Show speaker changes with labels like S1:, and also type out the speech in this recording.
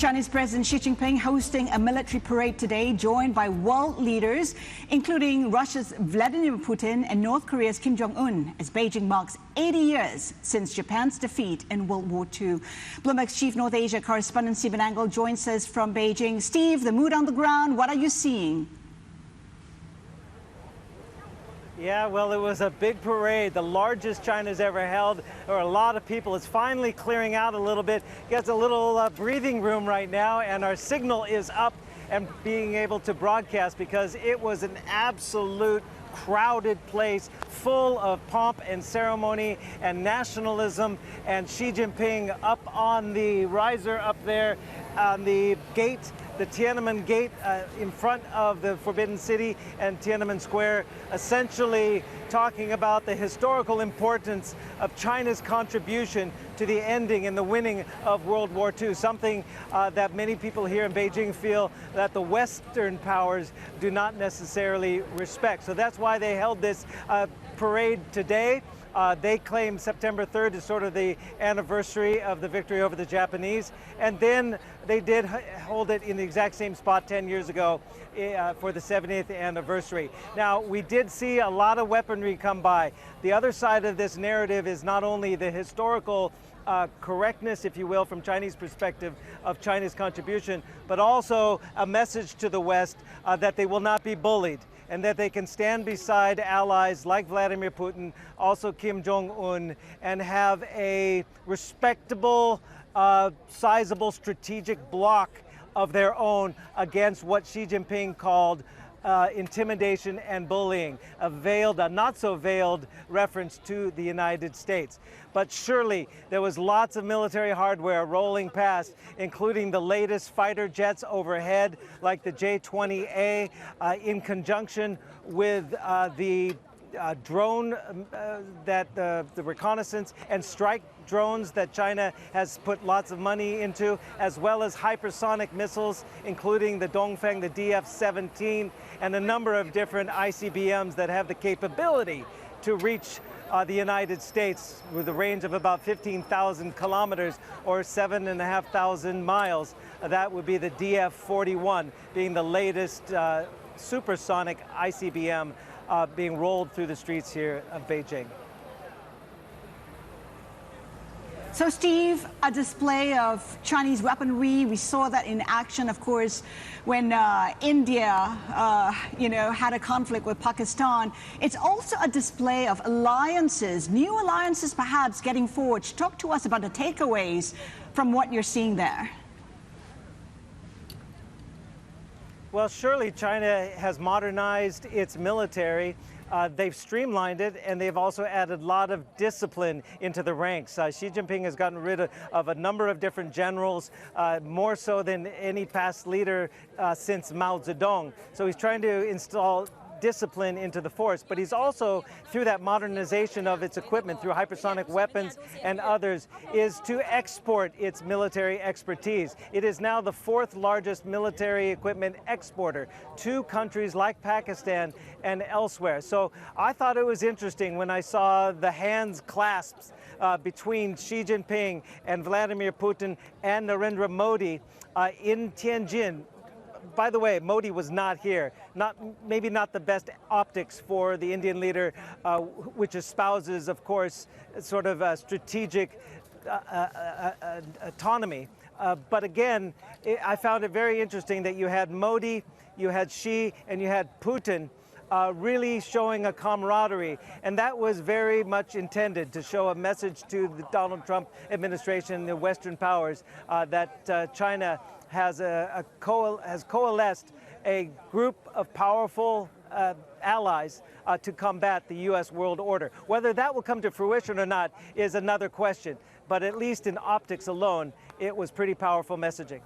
S1: Chinese President Xi Jinping hosting a military parade today, joined by world leaders, including Russia's Vladimir Putin and North Korea's Kim Jong-un, as Beijing marks 80 years since Japan's defeat in World War II. Bloomberg's chief North Asia correspondent Stephen Engle joins us from Beijing. Steve, the mood on the ground, what are you seeing?
S2: Yeah, well, it was a big parade, the largest China's ever held. There were a lot of people. It's finally clearing out a little bit. Gets a little breathing room right now, and our signal is up and being able to broadcast because it was an absolute crowded place full of pomp and ceremony and nationalism, and Xi Jinping up on the riser up there on the gate, the Tiananmen Gate in front of the Forbidden City and Tiananmen Square, essentially talking about the historical importance of China's contribution to the ending and the winning of World War II, something that many people here in Beijing feel that the Western powers do not necessarily respect. So that's why they held this parade today. They claim September 3rd is sort of the anniversary of the victory over the Japanese. And then they did hold it in the exact same spot 10 years ago for the 70th anniversary. Now, we did see a lot of weaponry come by. The other side of this narrative is not only the historical correctness, if you will, from Chinese perspective of China's contribution, but also a message to the West that they will not be bullied, and that they can stand beside allies like Vladimir Putin, also Kim Jong-un, and have a respectable, sizable strategic bloc of their own against what Xi Jinping called intimidation and bullying, a not so veiled reference to the United States. But surely there was lots of military hardware rolling past, including the latest fighter jets overhead, like the J-20A, in conjunction with the drone, the reconnaissance and strike drones that China has put lots of money into, as well as hypersonic missiles, including the Dongfeng, the DF-17, and a number of different ICBMs that have the capability to reach the United States with a range of about 15,000 kilometers or 7,500 miles. That would be the DF-41, being the latest supersonic ICBM being rolled through the streets here of Beijing.
S1: So, Steve, a display of Chinese weaponry. We saw that in action, of course, when India, had a conflict with Pakistan. It's also a display of alliances, new alliances perhaps getting forged. Talk to us about the takeaways from what you're seeing there.
S2: Well, surely China has modernized its military. They've streamlined it, and they've also added a lot of discipline into the ranks. Xi Jinping has gotten rid of a number of different generals, more so than any past leader since Mao Zedong. So he's trying to install discipline into the force, but he's also, through that modernization of its equipment, through hypersonic weapons and others, is to export its military expertise. It is now the fourth largest military equipment exporter to countries like Pakistan and elsewhere. So I thought it was interesting when I saw the hands clasps between Xi Jinping and Vladimir Putin and Narendra Modi in Tianjin. By the way, Modi was not here. Maybe not the best optics for the Indian leader, which espouses, of course, sort of a strategic autonomy. But again, I found it very interesting that you had Modi, you had Xi, and you had Putin really showing a camaraderie. And that was very much intended to show a message to the Donald Trump administration and the Western powers that China has coalesced a group of powerful allies to combat the U.S. world order. Whether that will come to fruition or not is another question, but at least in optics alone, it was pretty powerful messaging.